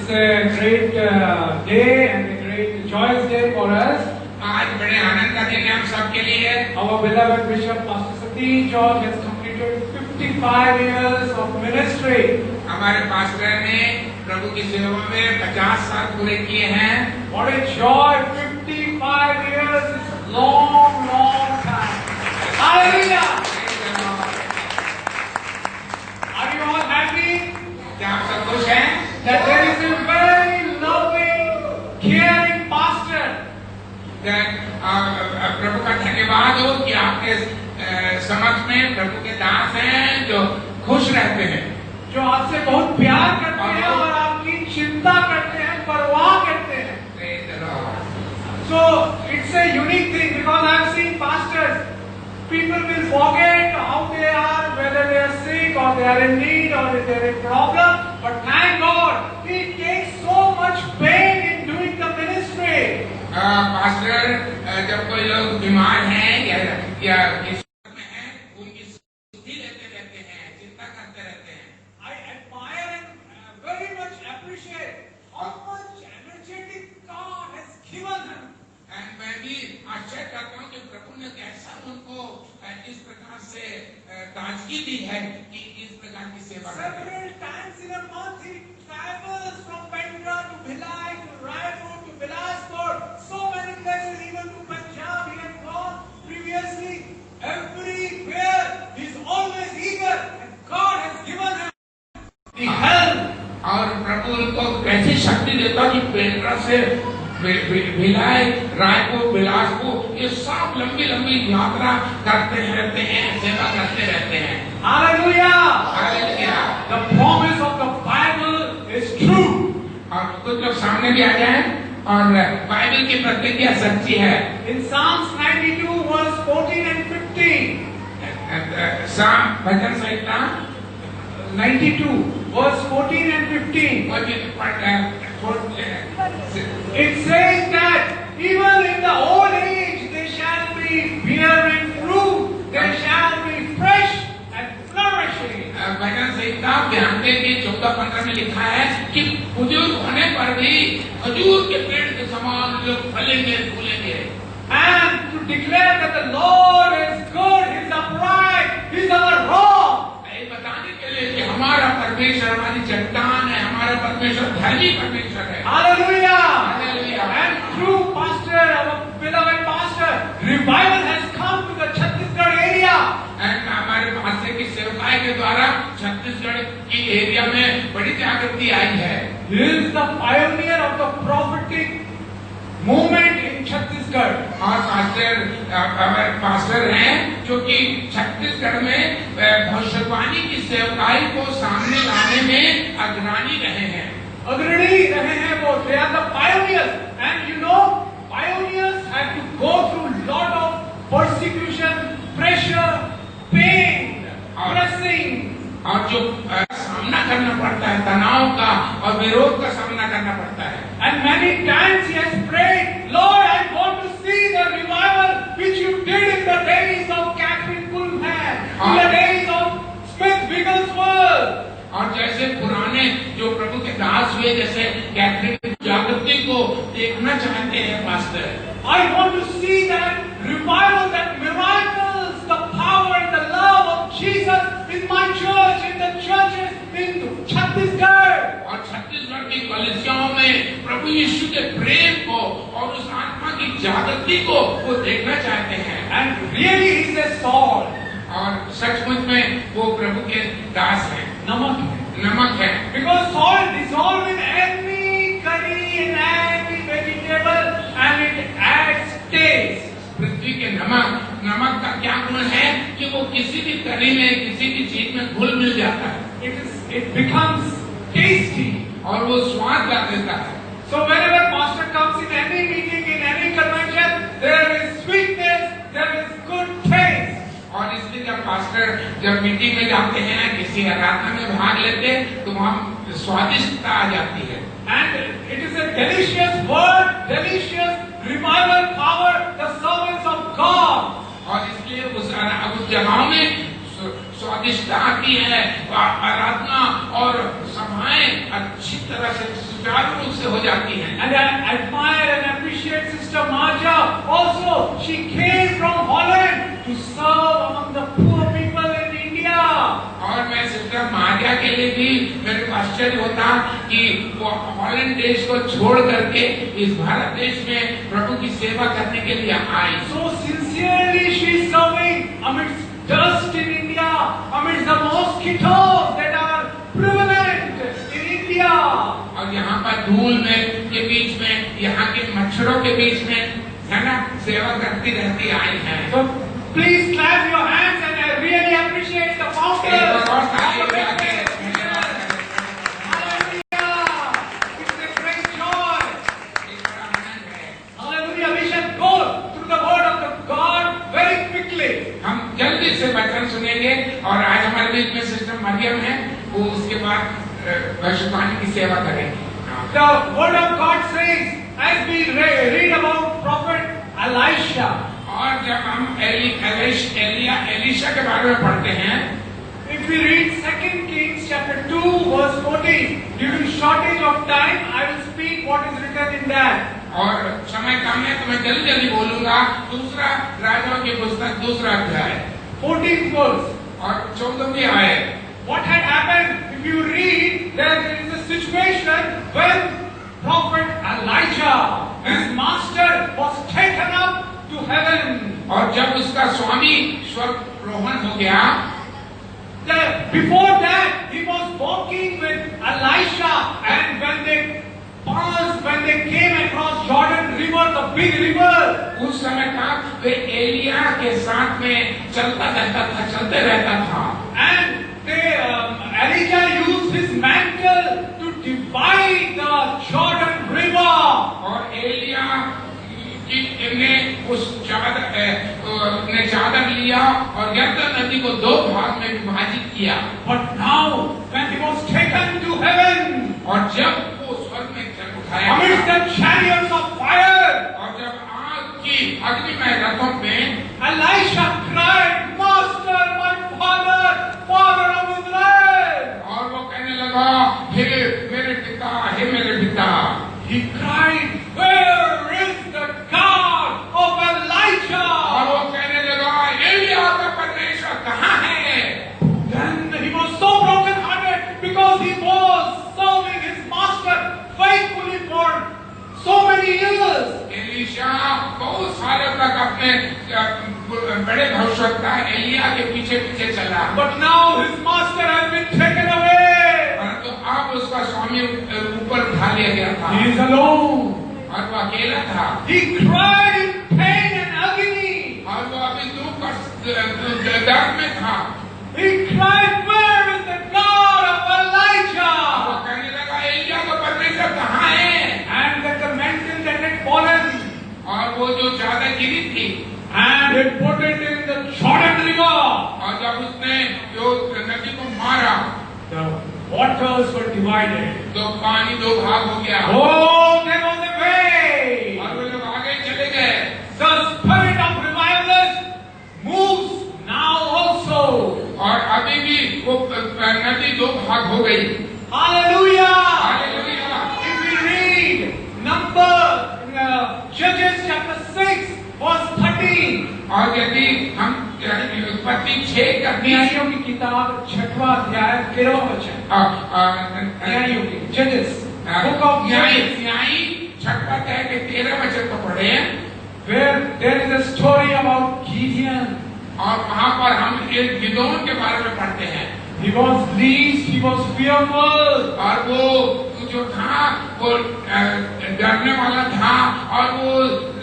is a great day and a great joyous day for us. आज बड़े आनंद का दिन है हम सबके लिए। Our beloved Bishop Pastor Satish George has completed 55 years of ministry. हमारे पास्टर ने प्रभु की सेवा में 50 साल पूरे किए हैं। What a joy! 55 years is long, long time. Hallelujah! Are you all happy? क्या आप सब खुश हैं? That there is a very loving, caring pastor. प्रभु का धन्यवाद हो कि आपके समक्ष में प्रभु के दास हैं जो खुश रहते हैं, जो आपसे बहुत प्यार करते हैं और आपकी चिंता करते हैं, परवाह करते हैं। So it's a unique thing because I've seen pastors. People will forget how they are, whether they are sick or they are in need or if they are in problem. But thank God, He takes so much pain in doing the ministry. Pastor जब कोई लोग बीमार हैं या किसी में हैं, उनकी सुधि लेते रहते हैं, चिंता करते रहते हैं। I admire and very much appreciate how much energetic God has given them. मैं भी आश्चर्य करता हूँ कि प्रभु ने कैसा उनको इस प्रकार से ताजगी दी है कि इस प्रकार की सेवा करें। Several times in a month he travels from Bandra to Bhilai to Raipur to Bilaspur, so many places, even to Punjab he had gone previously. Everywhere he is always eager and God has given him the help. और प्रभु उनको कैसी शक्ति देता कि पेंड्रा से भिलाई, रायपुर, बिलासपुर, ये सब लंबी लंबी यात्रा करते रहते हैं, सेवा करते रहते हैं। Hallelujah! Hallelujah! The promise of the Bible is true. और कुछ लोग सामने भी आ जाएं और बाइबल की प्रतिज्ञा सच्ची है। In Psalms 92 verse 14 and 15. साम भजन संहिता 92 verse 14 and 15. It says that even in the old age they shall be bearing fruit, they shall be fresh and flourishing. भजन संहिता 92 के 14-15 में लिखा है कि बुजुर्ग होने पर भी खजूर के पेड़ के समान लोग फलेंगे, फूलेंगे। And to declare that the Lord is good, He is upright, He is our rock. बताने के लिए कि हमारा परमेश्वर हमारी चट्टान है, हमारा परमेश्वर धर्मी परमेश्वर है। Hallelujah! Hallelujah! And through pastor, our beloved pastor, revival has come to the Chhattisgarh area. And हमारे पास्टर की सेवकाई के द्वारा छत्तीसगढ़ की एरिया में बड़ी जागृति आई है। He is the pioneer of the prophetic movement in Chhattisgarh. और हमारे पास्टर हैं जो कि छत्तीसगढ़ में भविष्यवाणी की सेवकाई को सामने लाने में अग्रणी रहे हैं। अग्रणी रहे हैं वो, they are the pioneers. And you know, pioneers have to go through lot of persecution, pressure, pain, pressing. और जो सामना करना पड़ता है तनाव का और विरोध का सामना करना पड़ता है। And many times he has prayed, Lord, I want to see the revival which you did in the days of Catherine Kuhlman, in the days of Smith Wigglesworth. और जैसे पुराने जो प्रभु के दास हुए जैसे कैथरीन जागृति को देखना चाहते हैं pastor. I want to see that revival, that miracles, the power and the love of Jesus in my church, in the churches in Chhattisgarh. और छत्तीसगढ़ की कलीसियाओं में प्रभु यीशु के प्रेम को और उस आत्मा की जागृति को वो देखना चाहते हैं। And really he is a sword. और सचमुच में वो प्रभु के दास हैं, नमक है। Because salt dissolves in any curry, in any vegetable, and it adds taste. पृथ्वी के नमक का क्या गुण है कि वो किसी भी करी में, किसी भी चीज में घुल मिल जाता है। It becomes tasty. और वो स्वाद ला देता है। So whenever pastor comes in any meeting, in any convention, there is sweetness, there is good taste. और इसलिए जब पास्टर जब मीटिंग में जाते हैं, किसी आराधना में भाग लेते हैं, तो वहाँ स्वादिष्टता आ जाती है। And it is a delicious word, delicious revival power, the servants of God. और इसलिए उस जगहों में स्वादिष्टता आती है, आराधना और सभा सेवाएं अच्छी तरह से सुचारू रूप से हो जाती हैं। And I admire and appreciate Sister Marja. Also, she came from Holland to serve among the poor people in India. और मैं सिस्टर मारिया के लिए भी मेरे को आश्चर्य होता कि वो हॉलैंड देश को छोड़ करके इस भारत देश में प्रभु की सेवा करने के लिए आई। So sincerely she is serving amidst dust in India, amidst the mosquitoes that are prevalent in India. और यहाँ पर धूल में के बीच में, यहाँ के मच्छरों के बीच में, है ना, सेवा करती रहती आई है। So please clap your hands and I really appreciate the founders. हम जल्दी से वचन सुनेंगे और आज हमारे बीच में सिस्टर मरियम है, वो उसके बाद भविष्यवाणी की सेवा करेंगे। The word of God says, as we read about prophet Elisha, और जब हम एलिशा के बारे में पढ़ते हैं, if we read 2 Kings chapter 2 verse 14, due to shortage of time, I will speak what is written in that. और समय कम है तो मैं जल्दी जल्दी बोलूंगा। दूसरा राजाओं की पुस्तक, दूसरा अध्याय, 14th verse. और 14वीं आयत। What had happened? If you read, there is a situation when prophet Elijah, his master, was taken up to heaven. और जब उसका स्वामी स्वर्गरोहण हो गया, before that he was walking with Elisha, and when they came across Jordan River, the big river, उस समय था वे एलिया के साथ में चलते रहता था। and Elijah used his mantle to divide the Jordan River. और एलिया ने उस चादर लिया और यरदन नदी को 2 भाग में विभाजित किया। But now when he was taken to heaven, और जब वो स्वर्ग में उठाया amidst the chariots of fire, और जब आग की अग्निमय रथों में, Elisha cried, Master, my father, father of Israel. और वो कहने लगा, हे मेरे पिता, हे मेरे पिता। He cried, where is the God of Elijah? और वो कहने लगा, एलिया का परमेश्वर कहाँ है? Then he was so broken-hearted because he was serving his master faithfully for so many years. Elisha बहुत सालों तक अपने बड़े भविष्यवक्ता एलिया के पीछे पीछे चला। But now his master has been taken away. परंतु अब उसका स्वामी ऊपर उठा लिया गया था। He is alone. और वो अकेला था। He cried in pain and agony. और वो अभी दुख और दर्द में था। He cried, where is the God of Elijah? वो कहने लगा, एलिया का परमेश्वर कहाँ है? And that the mantle that had fallen, और वो जो चादर गिरी थी, and he put it in the Jordan River. और जब उसने जो नदी को मारा, The waters were divided. तो पानी 2 भाग हो गया। Oh, there was a way. और वो लोग आगे चले गए। The spirit of revival moves now also. और अभी भी वो नदी 2 भाग हो गई। Hallelujah. Hallelujah. If we read Judges chapter 6 verse 13. और यदि हम उत्पत्ति 6 का न्यायों की किताब 6वां अध्याय 13वां वचन। न्यायों की Judges, book of Judges, न्यायी 6वां अध्याय के 13 वचन को पढ़े, where there is a story about Gideon. और वहाँ पर हम एक गिदोन के बारे में पढ़ते हैं। He was least, he was fearful. और वो जो था वो डरने वाला था और वो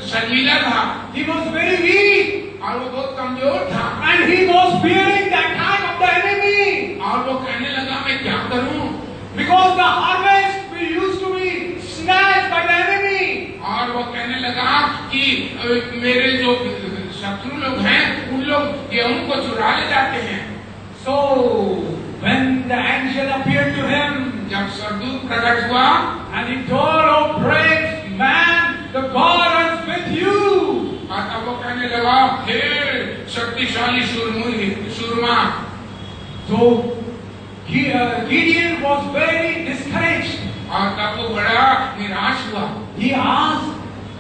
शर्मीला था। He was very weak. और वो बहुत कमजोर था। And he was fearing the attack of the enemy. और वो कहने लगा, मैं क्या करूं? Because the harvest we used to be snatched by the enemy. और वो कहने लगा कि मेरे जो शत्रु लोग हैं उन लोग गेहूं को चुरा ले जाते हैं। So when the angel appeared to him, जब स्वर्गदूत प्रकट हुआ, and he told, oh brave man, the God is with you. और तब वो कहने लगा, हे शक्तिशाली शूरमा। So Gideon was very discouraged. और तब वो बड़ा निराश हुआ। He asked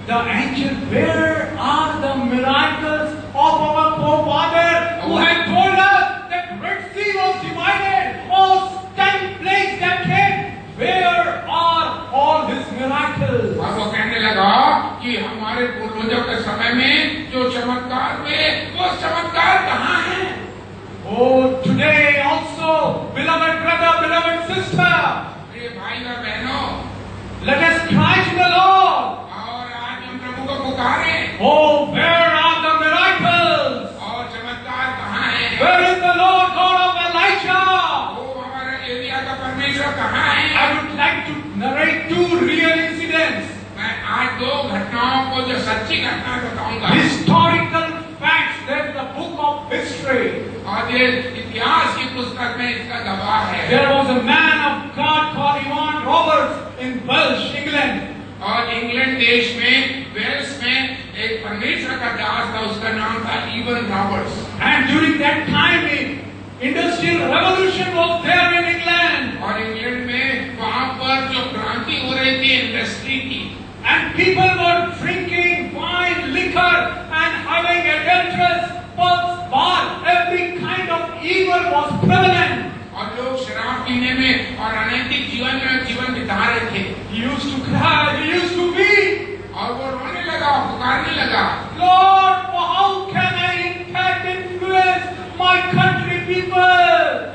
the angel, where are the miracles of our forefather who had told us that Red Sea was divided, all 10 plagues that came? Where are all his miracles? और वो कहने लगा कि हमारे पूर्वजों के समय में जो चमत्कार हुए, वो चमत्कार कहाँ हैं? Oh, today also, beloved brother, beloved sister, प्रिय भाई और बहनों, let us cry to the Lord. और आज हम प्रभु को पुकारें। Oh, where are the miracles? और चमत्कार कहाँ हैं? Where is the Lord God of Elijah? वो हमारा एलिया का परमेश्वर कहाँ है? I would like to narrate 2 real incidents. मैं आज 2 घटनाओं को जो सच्ची घटना बताऊंगा। Historical facts. There's the book of history. और ये इतिहास की पुस्तक में इसका गवाह है। There was a man of God called Ivan Roberts in Welsh, England. और इंग्लैंड देश में वेल्स में एक परमेश्वर का दास था, उसका नाम था even Roberts. And during that time, industrial revolution was there in England. और इंग्लैंड में वहाँ पर जो क्रांति हो रही थी इंडस्ट्री की, And people were drinking wine, liquor, and having adulterous pubs, bar. Every kind of evil was prevalent. और लोग शराब पीने में और अनैतिक जीवन बिता रहे थे। He used to cry, he used to weep. और वो रोने लगा, पुकारने लगा, Lord, how can I impact, influence my country people?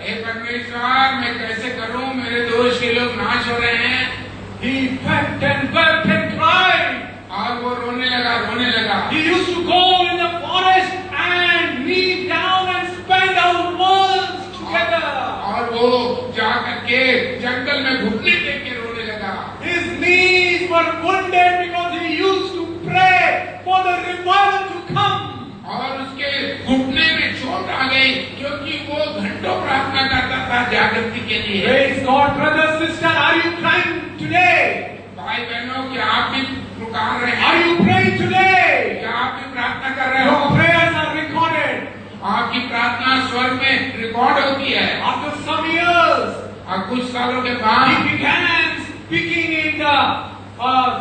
हे परमेश्वर, मैं कैसे करूं, मेरे देश के लोग नाश हो रहे हैं। He wept and cried. और वो रोने लगा। He used to go in the forest and kneel down and spend hours together. और वो जाकर के जंगल में घुटने टेक के रोने लगा। His knees were wounded because he used to pray for the revival to come. और उसके घुटने में चोट आ गई क्योंकि वो घंटों प्रार्थना करता था जागृति के लिए। Praise God, brother, sister, are you crying today? भाई बहनों, क्या आप भी पुकार रहे हैं? Are you praying today? क्या आप भी प्रार्थना कर रहे हो? Your prayers are recorded. आपकी प्रार्थना स्वर में रिकॉर्ड होती है। After some years, और कुछ सालों के बाद he began speaking in the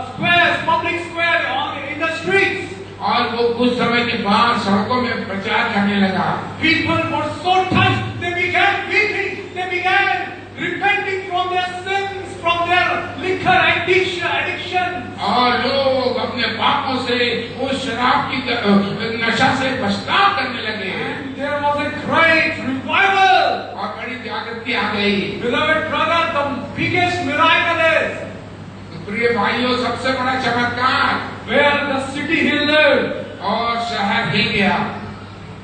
squares, public square, or in the streets. और वो कुछ समय के बाद सड़कों में प्रचार करने लगा। People were so touched, they began weeping, they began repenting from their sins, from their liquor addiction. और लोग अपने पापों से, उस शराब की नशा से पछतावा करने लगे। And there was a great revival. और बड़ी जागृति आ गई। Beloved brother, the biggest miracle is प्रिय भाइयों, सबसे बड़ा चमत्कार where the city he lived. और शहर हिल गया।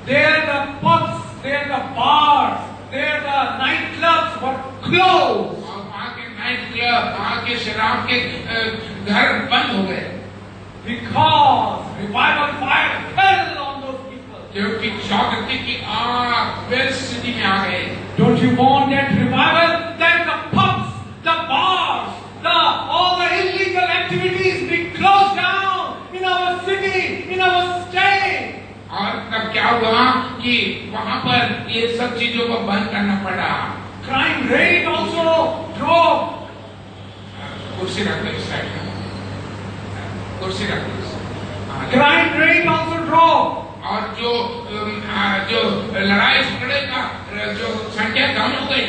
There the pubs, there the bars, there the nightclubs were closed. और वहाँ के नाइट क्लब, वहाँ के शराब के घर बंद हो गए। Because revival fire fell on those people. क्योंकि जागृति की आग वेल्स सिटी में आ गई। Don't you want that revival? Then the pubs, the bars, all the illegal activities be closed down in our city, in our state. और तब क्या हुआ कि वहाँ पर ये सब चीजों को बंद करना पड़ा। Crime rate also dropped. कुर्सी रख लो इस साइड में, कुर्सी रख लो। Crime rate also dropped. और जो लड़ाई झगड़े का जो संख्या कम हो गई।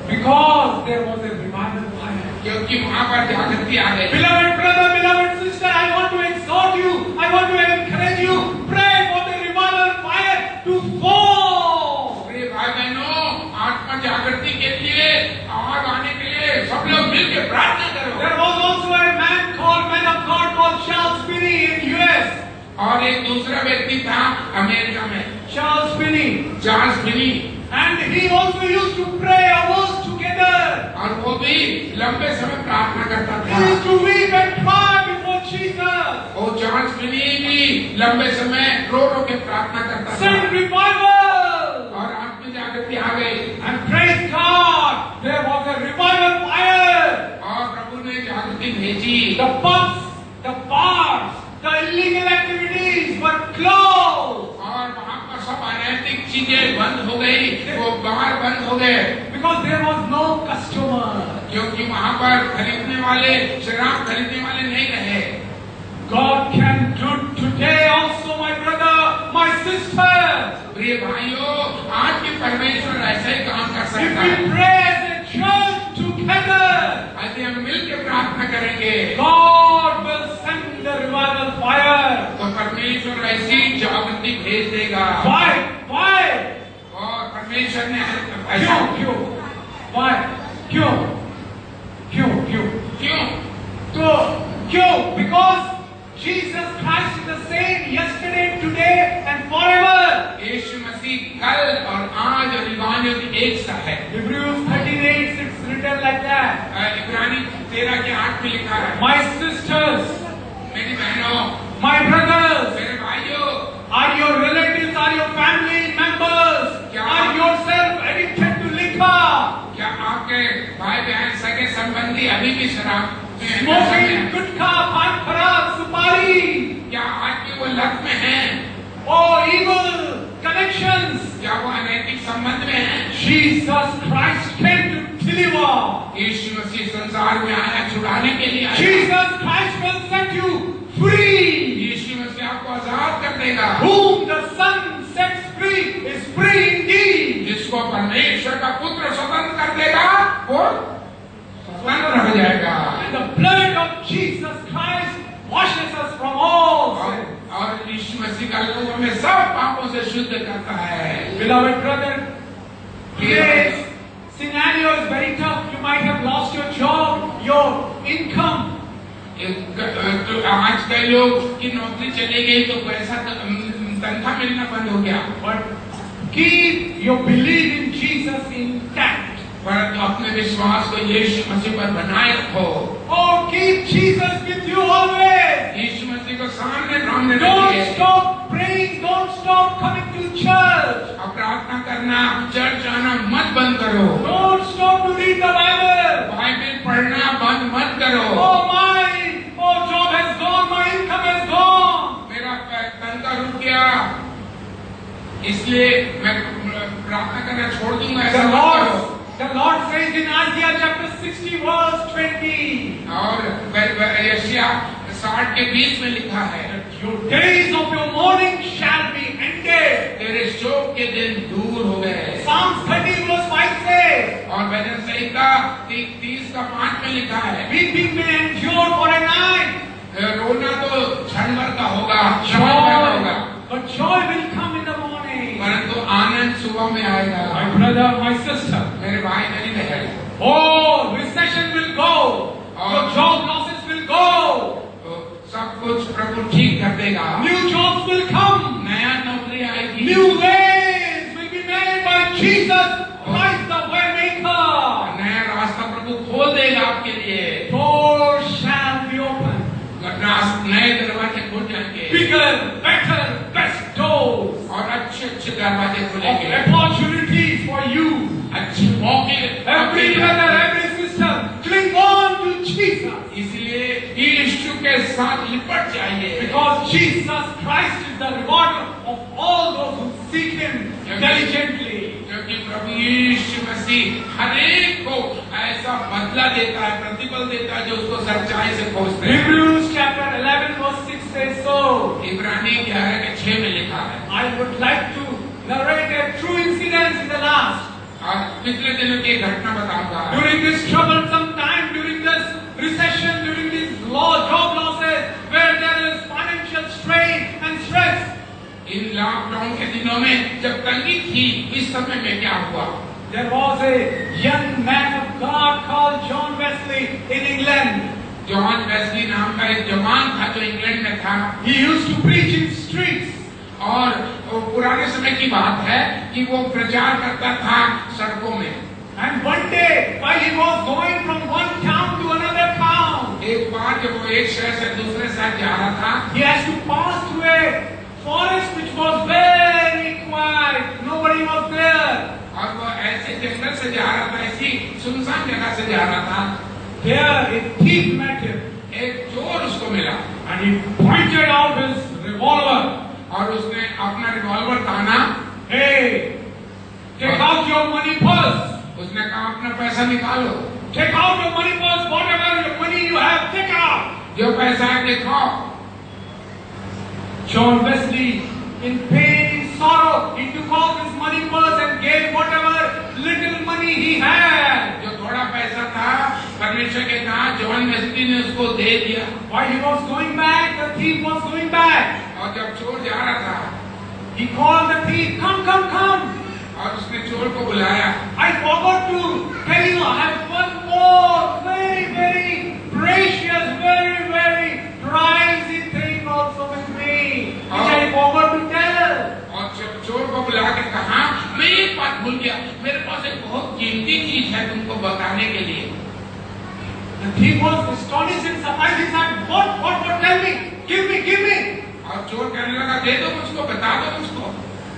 Because there was a revival fire. क्योंकि वहाँ पर जागृति आ गई। Beloved brother, beloved sister, I want to exhort you, I want to encourage you, pray for the revival fire to fall. प्रिय भाई बहनों, आत्मा जागृति के लिए, आग आने के लिए सब लोग मिलकर प्रार्थना करो। There was also a man of God called Charles Finney in US. और एक दूसरा व्यक्ति था अमेरिका में, Charles Finney. Charles Finney. And he also used to pray hours together. और वो भी लंबे समय प्रार्थना करता He था। used to weep and cry before Jesus. और चार्ल्स फिनी भी लंबे समय रो के प्रार्थना करता था। Send revival. और आत्मा जागृति आ गई। And praise God, there was a revival fire. और प्रभु ने जागृति भेजी। The pubs, the bars, the illegal activities were closed. और वहाँ पर सब अनैतिक चीजें बंद हो गई, वो बाहर बंद हो गए, because there was no customer. क्योंकि वहाँ पर खरीदने वाले, शराब खरीदने वाले नहीं रहे। God can do today also, my brother, my sister. प्रिय भाइयों, आज भी परमेश्वर ऐसा ही काम कर If सकता we है। pray as a church together, यदि हम मिलकर प्रार्थना करेंगे, God will send the revival fire. तो परमेश्वर ऐसी जागृति भेज देगा। Why? Why? और परमेश्वर ने ऐसा क्यों? Why? क्यों? तो क्यों? Because Jesus Christ is the same yesterday, today and forever. यीशु मसीह कल और आज और युगानुयुग एक सा है। Hebrews 13:8, it's written like that. इब्रानी 13:8 में लिखा है, My sisters, मेरी बहनों, my brothers, मेरे भाइयों, are your relatives, are your family members, are yourself addicted to liquor, क्या आपके भाई बहन सगे संबंधी अभी भी शराब smoking, गुटखा, पान खराब, सुपारी, क्या आज भी वो लत में हैं? or evil connections? क्या वो अनैतिक संबंध में हैं? Jesus Christ came to deliver. यीशु मसीह संसार में आया छुड़ाने के लिए आया। Jesus Christ will set you free. यीशु मसीह आपको आजाद कर देगा। Whom the Son sets free is free indeed. जिसको परमेश्वर का पुत्र स्वतंत्र कर देगा, वो स्वतंत्र हो जाएगा। And the blood of Jesus Christ washes us from all sin. और यीशु मसीह का लहू हमें सब पापों से शुद्ध करता है। Beloved brother, today's scenario is very tough. You might have lost your job, your income. तो आज कई लोग की नौकरी चली गई तो पैसा तनख्वाह मिलना बंद हो गया। But keep your belief in Jesus intact. परंतु अपने विश्वास को यीशु मसीह पर बनाए रखो। Oh, keep Jesus with you always. यीशु मसीह को सामने Don't रखिए। stop praying. Don't stop coming to church. अब प्रार्थना करना, चर्च आना मत बंद करो। Don't stop to read the Bible. Bible पढ़ना बंद मत करो। Oh, job has gone. My income has gone. मेरा तनख्वाह रुक गया, इसलिए मैं प्रार्थना करना छोड़ दूंगा, ऐसा मत करो। The Lord says in Isaiah chapter 60 verse 20. और यशायाह 60 के 20 में लिखा है, Your days of your mourning shall be ended. तेरे शोक के दिन दूर हो गए। Psalms 30 verse 5 says. और भजन संहिता 30:5 में लिखा है, Weeping may endure for a night. रोना तो क्षण भर का होगा, क्षण भर का होगा, But joy will come in the morning. परंतु आनंद सुबह में आएगा। My brother, my sister. मेरे भाई मेरी बहन, Oh, recession will go. Your job losses will go. तो सब कुछ प्रभु ठीक कर देगा। New jobs will come. नया नौकरी आएगी। New ways will be made by Jesus Christ the way maker. नया रास्ता प्रभु खोल देगा आपके लिए। Doors shall be open. नए दरवाजे खुल जाएंगे। Bigger, better, best doors. और अच्छे दरवाजे खुलेंगे। Opportunities for you. अच्छे मौके। Every brother, every sister, cling on to Jesus. इसलिए यीशु के साथ लिपट जाइए। Because Jesus Christ is the rewarder of all those who seek Him diligently. क्योंकि प्रभु यीशु मसीह हर एक को ऐसा बदला देता है, प्रतिफल देता है जो उसको सच्चाई से खोजते हैं। Hebrews chapter 11 verse 6 says so. इब्रानी 11:6 में लिखा है। I would like to narrate a true incident in the last. और पिछले दिनों की घटना बताऊंगा। During this troublesome time, during this recession, during these job losses, where there is financial strain and stress. In lockdown के दिनों में जब तंगी थी, इस समय में क्या हुआ? There was a young man of God called John Wesley in England. John Wesley नाम का एक जवान था जो इंग्लैंड में था। He used to preach in streets. और पुराने समय की बात है कि वो प्रचार करता था सड़कों में। And one day, while he was going from one town to another town, एक बार जब वो एक शहर से दूसरे शहर जा रहा था, he has to pass through a forest which was very quiet. Nobody was there. और वो ऐसे जंगल से जा रहा था, ऐसी सुनसान जगह से जा रहा था। There, a thief met him. एक चोर उसको मिला And he pointed out his revolver. और उसने अपना रिवॉल्वर ताना। Hey, take out your money purse. उसने कहा अपना पैसा निकालो, Take out your money purse, whatever your money you have, take it out. जो पैसा है दिखाओ। John Wesley, in pain, in sorrow, he took out his money purse and gave whatever little money he had. जो थोड़ा पैसा था परमेश्वर के कहा जॉन वेस्ली ने उसको दे दिया। While he was going back, the thief was going back. और जब चोर जा रहा था, He called the thief, come, come, come. और उसने चोर को बुलाया। I forgot to tell you, I have one more very, very precious, very, very pricey thing also with me, which I forgot to tell. और जब चोर को बुला के कहा मैं एक बात भूल गया, मेरे पास एक बहुत कीमती चीज है तुमको बताने के लिए। The thief was astonished and surprised. He said, what, tell me, give me. और चोर कहने लगा दे दो मुझको, बता दो मुझको।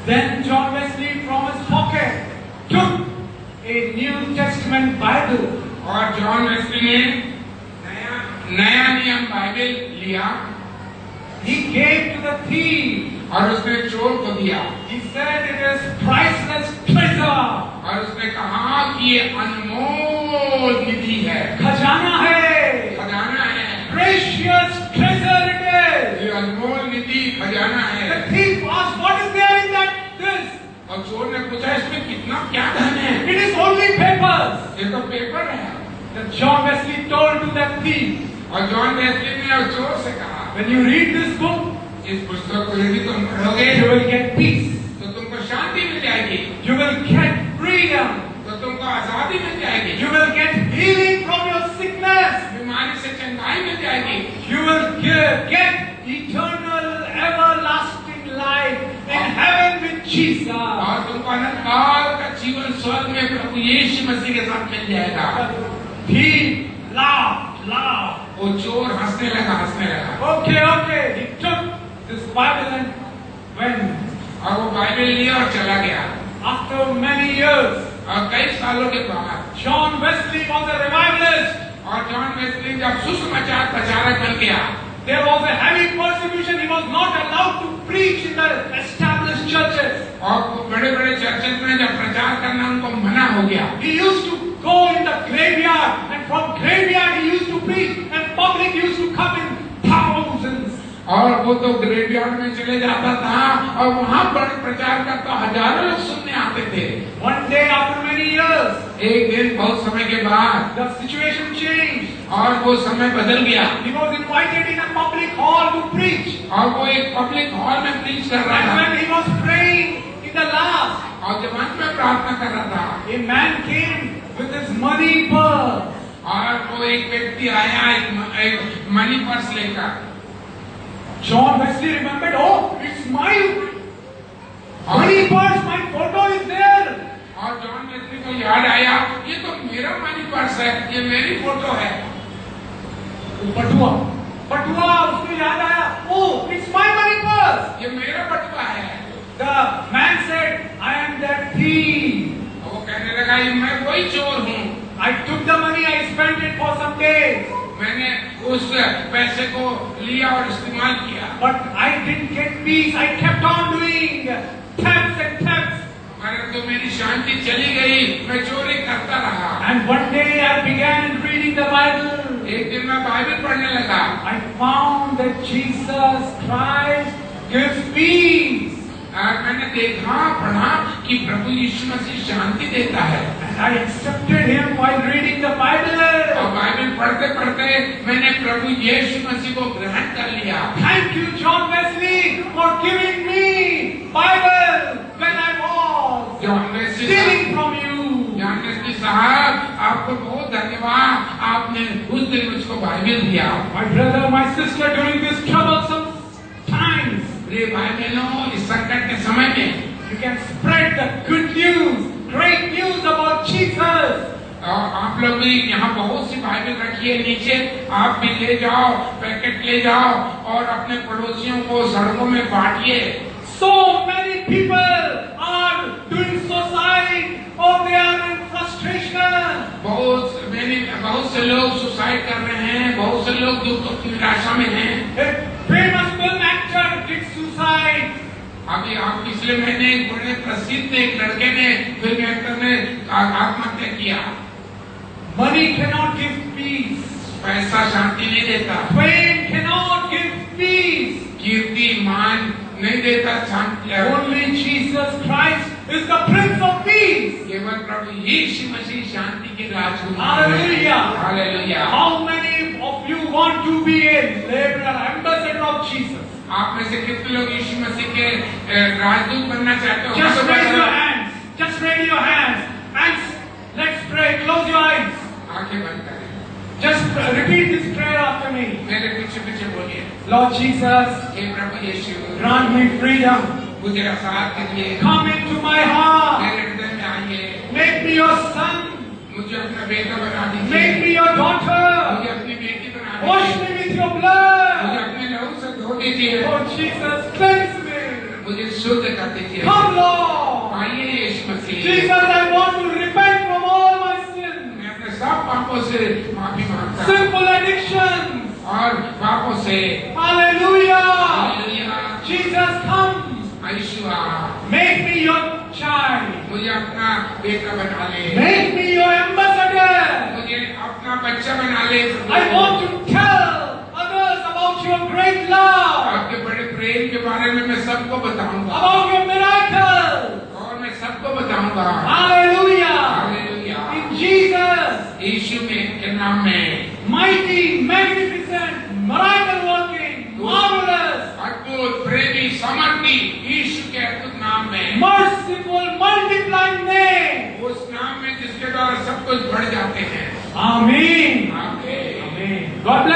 Then John Wesley from his pocket took a New Testament Bible. और जॉन वेस्ली ने नया नियम बाइबल लिया। He gave to the thief. और उसने चोर को दिया। He said it is priceless treasure. और उसने कहा कि ये अनमोल निधि है, खजाना है, खजाना है, precious treasure it is. ये अनमोल निधि खजाना है। The thief asked, what is there in this? और चोर ने पूछा इसमें कितना क्या धन है? It is only papers. ये तो पेपर है। Then John Wesley told to that thief, और जॉन वेस्ली ने उस चोर से कहा when you read this book, इस पुस्तक को यदि तुम पढ़ोगे you will get peace. तो तुमको शांति मिल जाएगी, You will get freedom. तो तुमको आजादी मिल जाएगी, You will get healing from your sickness. बीमारी से चंगाई मिल जाएगी, You will get eternal, everlasting life in heaven with Jesus. और तुमको अनंत काल का जीवन स्वर्ग में प्रभु यीशु मसीह के साथ मिल जाएगा। He laughed. वो चोर हंसने लगा। Okay. He took this Bible and went. और वो बाइबल लिया और चला गया। After many years, और कई सालों के बाद John Wesley was a revivalist. और जॉन वेस्ली जब सुसमाचार प्रचारक बन गया, There was a heavy persecution. He was not allowed to preach in the established churches. और बड़े-बड़े चर्चेस में जब प्रचार करना उनको मना हो गया। He used to go in the graveyard, and from graveyard he used to preach, and public used to come in thousands. और वो तो ग्रेवयार्ड में चले जाता था और वहाँ पर प्रचार करता हजारों लोग सुनने आते थे। One day after many years, एक दिन बहुत समय के बाद the situation changed. और वो समय बदल गया। He was invited in a public hall to preach. और वो एक पब्लिक हॉल में प्रीच कर रहा And था। when he was praying in the last, और जब अंत में प्रार्थना कर रहा था, a man came with his money purse. और वो एक व्यक्ति आया एक मनी पर्स लेकर। John Wesley remembered, oh, it's my money purse, my photo is there. और जॉन वेस्ली को याद आया ये तो मेरा मनी पर्स है, ये मेरी फोटो है। बटुआ उसको याद आया, oh, it's my money purse. ये मेरा बटुआ है। The man said, I am that thief. वो कहने लगा ये मैं वही चोर हूँ। I took the money, I spent it for some days. मैंने उस पैसे को लिया और इस्तेमाल किया। But I didn't get peace. I kept on doing thefts and thefts. मगर तो मेरी शांति चली गई, मैं चोरी करता रहा। And one day I began reading the Bible. एक दिन मैं बाइबल पढ़ने लगा। I found that Jesus Christ gives peace. और मैंने देखा पढ़ा कि प्रभु यीशु मसीह शांति देता है। And I accepted him while reading the Bible. और बाइबल पढ़ते पढ़ते मैंने प्रभु यीशु मसीह को ग्रहण कर लिया। Thank you, John Wesley, for giving me Bible when I was John Wesley stealing from you. John Wesley साहब आपको बहुत धन्यवाद, आपने उस दिन मुझको बाइबल दिया। My brother, my sister, during this troublesome times, प्रिय भाई बहनों, इस संकट के समय में you can spread the good news, great news about Jesus. और आप लोग भी यहाँ बहुत सी बाइबल रखी है नीचे, आप भी ले जाओ, पैकेट ले जाओ और अपने पड़ोसियों को सड़कों में बांटिए। So many people are doing suicide or they are in frustration. बहुत से लोग सुसाइड कर रहे हैं, बहुत से लोग दुख निराशा में हैं। A famous film actor did suicide. अभी आप पिछले महीने एक बड़े प्रसिद्ध एक लड़के ने फिल्म एक्टर ने आत्महत्या किया। Money cannot give peace. पैसा शांति नहीं देता, Fame cannot give peace. कीर्ति मान नहीं देता शांति। Only Jesus Christ is the Prince of Peace. केवल प्रभु यीशु मसीह शांति के राजकुमार हैं। Hallelujah. Hallelujah. How many of you want to be a laborer, ambassador of Jesus? आप में से कितने लोग यीशु मसीह के राजदूत बनना चाहते हो? Just raise your hands. Just raise your hands. And let's pray. Close your eyes. आंखें बंद करें। Just repeat this prayer after me. मेरे पीछे पीछे बोलिए। Lord Jesus, हे प्रभु यीशु, grant me freedom. मुझे आजाद कीजिए। Come into my heart. मेरे हृदय में आइए। Make me your son. मुझे अपना बेटा बना दीजिए। Make me your daughter. मुझे अपनी बेटी बना Wash दीजिए। me with your मुझे blood. अपने लहू से धो दीजिए। Lord Jesus, cleanse me. मुझे शुद्ध कर दीजिए। Come, Lord. आइए यीशु मसीह। Jesus, I want to repent from all my sins. मैं अपने सब पापों से माफी मांगता हूँ Sinful addictions. और पापों से। Hallelujah. Hallelujah. Jesus, come. Yeshu uh, Make me your child. मुझे अपना बेटा बना ले। Make me your ambassador. मुझे अपना बच्चा बना ले। I want to tell others about your great love, आपके बड़े प्रेम के बारे में मैं सबको बताऊंगा about your miracle. और मैं सबको बताऊंगा। Hallelujah. हालेलुया। In Jesus, यीशु में के नाम में mighty, magnificent, miracle working, marvelous, अद्भुत प्रेमी सामर्थी यीशु के अद्भुत नाम में, merciful, multiplying name. उस नाम में जिसके द्वारा सब कुछ बढ़ जाते हैं। Amen. आमीन। Amen. God bless.